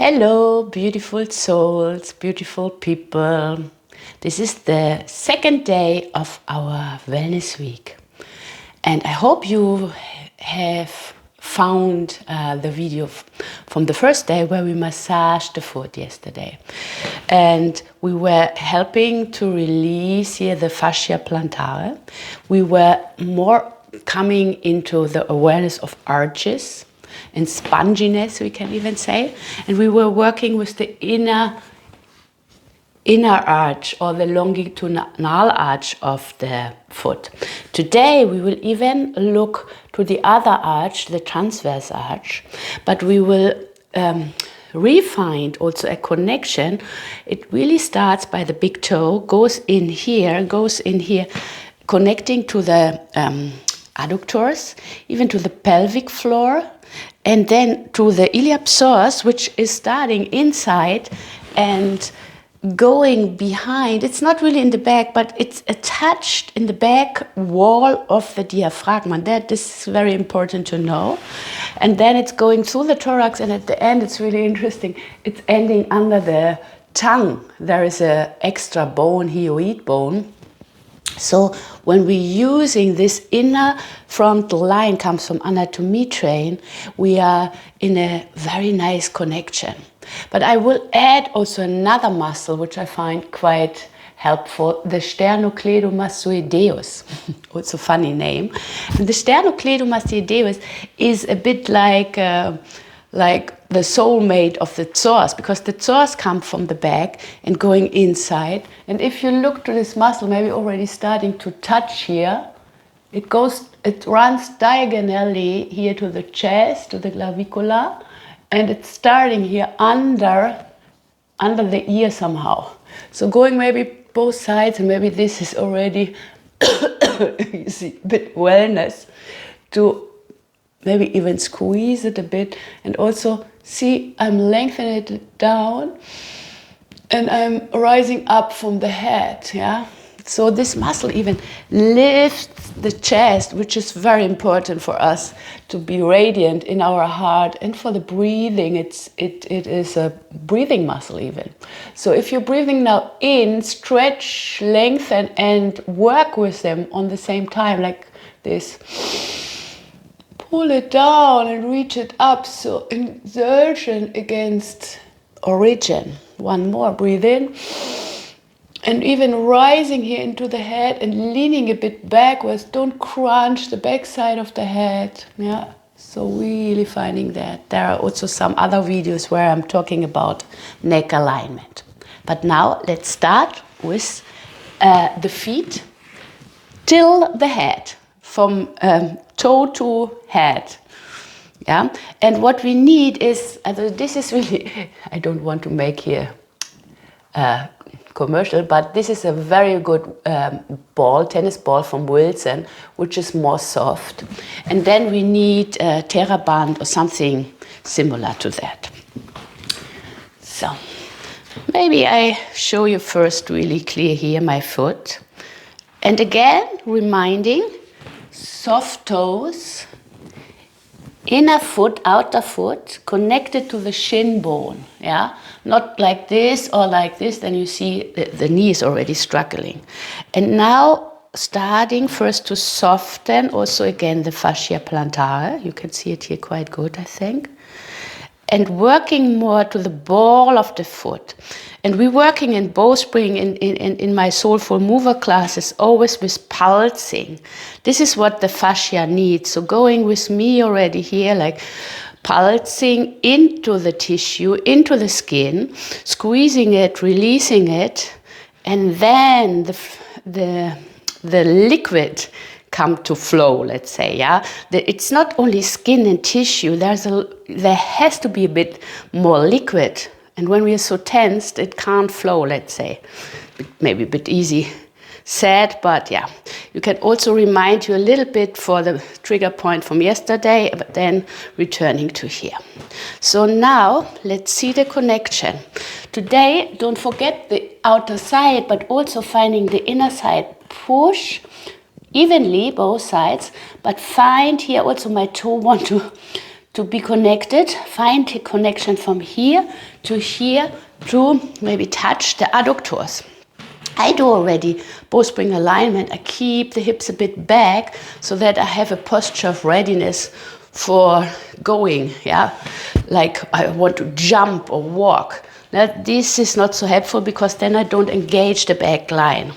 Hello, beautiful souls, beautiful people. This is the second day of our wellness week. And I hope you have found the video from the first day where we massaged the foot yesterday. And we were helping to release here the fascia plantare. We were more coming into the awareness of arches and sponginess, we can even say. And we were working with the inner arch or the longitudinal arch of the foot. Today we will even look to the other arch, the transverse arch, but we will refine also a connection. It really starts by the big toe, goes in here, connecting to the adductors, even to the pelvic floor, and then to the psoas, which is starting inside and going behind. It's not really in the back, but it's attached in the back wall of the diaphragm. This is very important to know. And then it's going through the thorax, and at the end, it's really interesting. It's ending under the tongue. There is an extra bone, hyoid bone. So when we're using this inner frontal line, comes from anatomy train, we are in a very nice connection. But I will add also another muscle which I find quite helpful, the sternocleidomastoideus. Also funny name. And the sternocleidomastoideus is a bit like the soulmate of the psoas, because the psoas come from the back and going inside. And if you look to this muscle, maybe already starting to touch here, it runs diagonally here to the chest, to the clavicula, and it's starting here under the ear somehow. So going maybe both sides, and maybe this is already you see, a bit wellness to maybe even squeeze it a bit, and also see I'm lengthening it down and I'm rising up from the head, yeah? So this muscle even lifts the chest, which is very important for us to be radiant in our heart, and for the breathing, it is a breathing muscle even. So if you're breathing now in, stretch, lengthen, and work with them on the same time, like this. Pull it down and reach it up, so insertion against origin. One more, breathe in. And even rising here into the head and leaning a bit backwards. Don't crunch the back side of the head. Yeah. So really finding that. There are also some other videos where I'm talking about neck alignment. But now let's start with the feet till the head. From toe to head. Yeah. And what we need is, this is really, I don't want to make here commercial, but this is a very good tennis ball from Wilson, which is more soft. And then we need a TheraBand or something similar to that. So maybe I show you first really clear here my foot. And again, reminding, soft toes, inner foot, outer foot, connected to the shin bone, yeah? Not like this or like this, then you see the knee is already struggling. And now starting first to soften, also again the fascia plantare, you can see it here quite good, I think. And working more to the ball of the foot. And we're working in Bowspring in my Soulful Mover classes, always with pulsing. This is what the fascia needs. So going with me already here, like pulsing into the tissue, into the skin, squeezing it, releasing it, and then the liquid come to flow, let's say, yeah. It's not only skin and tissue. There has to be a bit more liquid, and when we are so tensed, it can't flow. Let's say, maybe a bit easy said, but yeah. You can also remind you a little bit for the trigger point from yesterday, but then returning to here. So now let's see the connection. Today, don't forget the outer side, but also finding the inner side. Push evenly both sides, but find here also my toe want to be connected. Find a connection from here to maybe touch the adductors. I do already Bowspring alignment. I keep the hips a bit back so that I have a posture of readiness for going, yeah? Like I want to jump or walk. Now, this is not so helpful because then I don't engage the back line.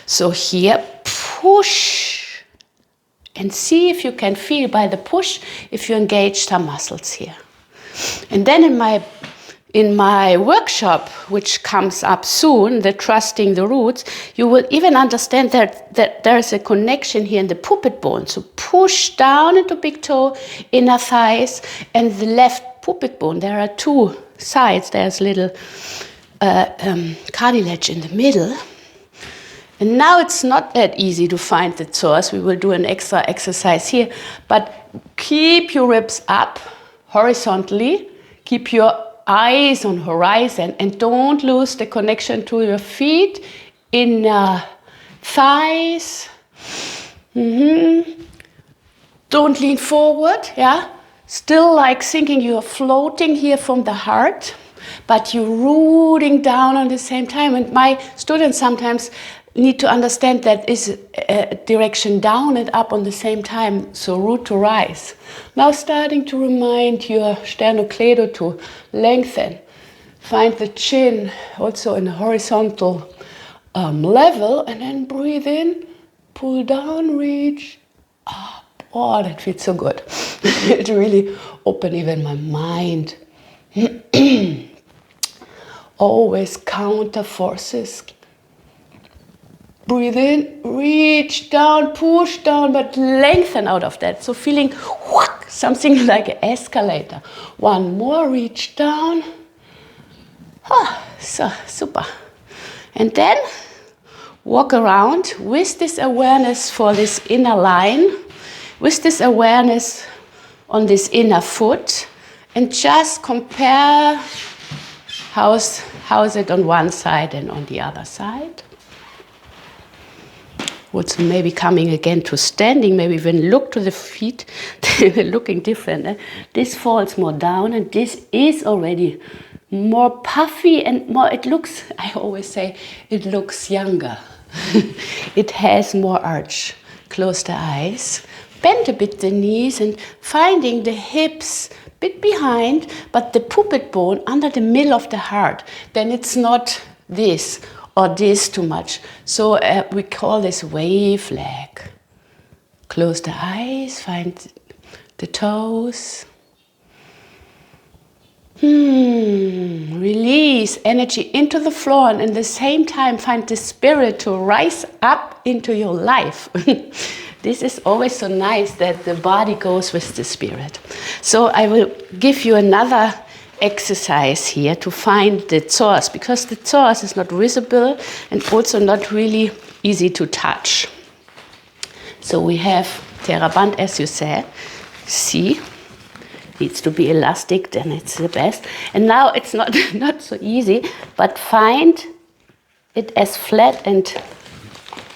So here, push. And see if you can feel by the push if you engage some muscles here. And then in my workshop, which comes up soon, the Trusting the Roots, you will even understand that there is a connection here in the puppet bone. So push down into big toe, inner thighs, and the left puppet bone. There are two sides. There's little cartilage in the middle. And now it's not that easy to find the psoas. We will do an extra exercise here. But keep your ribs up horizontally. Keep your eyes on horizon and don't lose the connection to your feet, inner thighs. Don't lean forward, yeah? Still like thinking you're floating here from the heart, but you're rooting down at the same time. And my students sometimes need to understand that is a direction down and up on the same time, so root to rise. Now starting to remind your sternocleido to lengthen. Find the chin also in a horizontal level, and then breathe in, pull down, reach up. Oh, that feels so good. It really opened even my mind. Always counter forces. Breathe in, reach down, push down, but lengthen out of that. So feeling whoosh, something like an escalator. One more, reach down. So super. And then walk around with this awareness for this inner line, with this awareness on this inner foot, and just compare how's it on one side and on the other side. What's maybe coming again to standing, maybe even look to the feet, they're looking different. Eh? This falls more down and this is already more puffy and more, it looks, I always say, it looks younger. It has more arch. Close the eyes, bend a bit the knees and finding the hips a bit behind, but the puppet bone under the middle of the heart. Then it's not this or this too much. So we call this wave leg. Close the eyes, find the toes. Release energy into the floor and at the same time find the spirit to rise up into your life. This is always so nice that the body goes with the spirit. So I will give you another exercise here to find the psoas, because the psoas is not visible and also not really easy to touch. So we have TheraBand, as you said. See, needs to be elastic, then it's the best. And now it's not so easy, but find it as flat and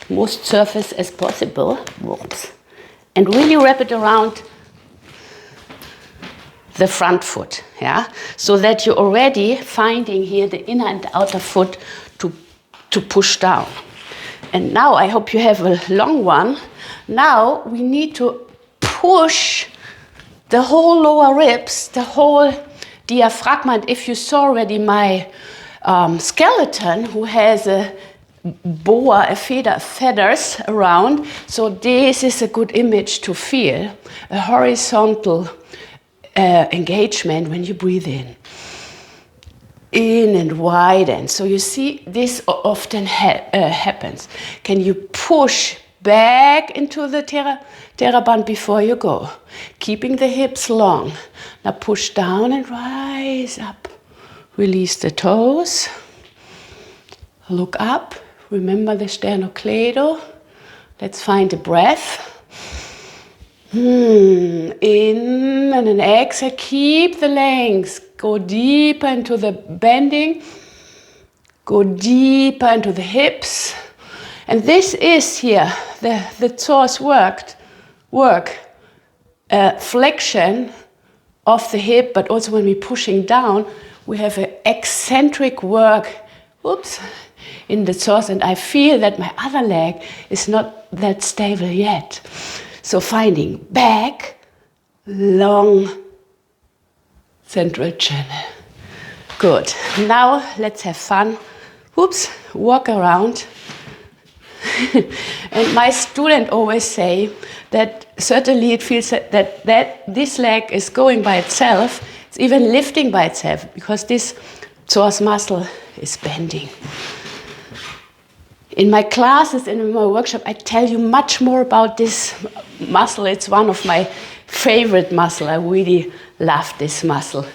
most surface as possible. Whoops. And really wrap it around the front foot, yeah, so that you're already finding here the inner and the outer foot to push down. And now I hope you have a long one. Now we need to push the whole lower ribs, the whole diaphragm. And if you saw already my skeleton, who has a boa, feathers around, so this is a good image to feel a horizontal engagement when you breathe in and widen. So you see this often happens. Can you push back into the TheraBand before you go, keeping the hips long. Now push down and rise up. Release the toes. Look up. Remember the sternocleido. Let's find the breath. In and an exhale, keep the length. Go deeper into the bending. Go deeper into the hips. And this is here, the psoas work. Flexion of the hip, but also when we're pushing down, we have an eccentric work, oops, in the psoas, and I feel that my other leg is not that stable yet. So finding back, long central channel. Good. Now let's have fun. Oops, walk around. And my student always say that certainly it feels that this leg is going by itself, it's even lifting by itself, because this psoas muscle is bending. In my classes and in my workshop, I tell you much more about this muscle. It's one of my favorite muscles. I really love this muscle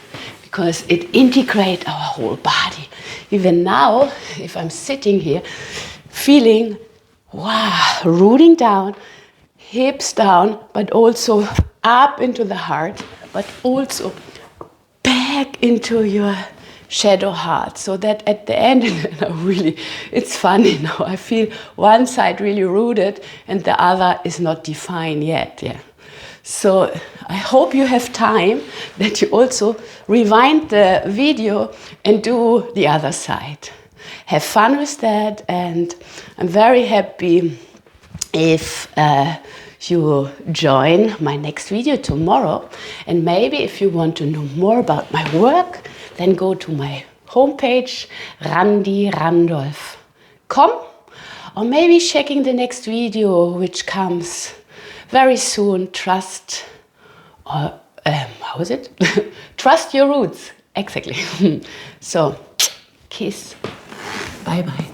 because it integrates our whole body. Even now, if I'm sitting here, feeling, wow, rooting down, hips down, but also up into the heart, but also back into your shadow heart, so that at the end, really, it's funny now, I feel one side really rooted and the other is not defined yet. Yeah. So I hope you have time that you also rewind the video and do the other side. Have fun with that, and I'm very happy if you join my next video tomorrow. And maybe if you want to know more about my work, then go to my homepage, randirandolph.com, or maybe checking the next video, which comes very soon. Trust, or how is it? Trust your roots, exactly. So, kiss, bye bye.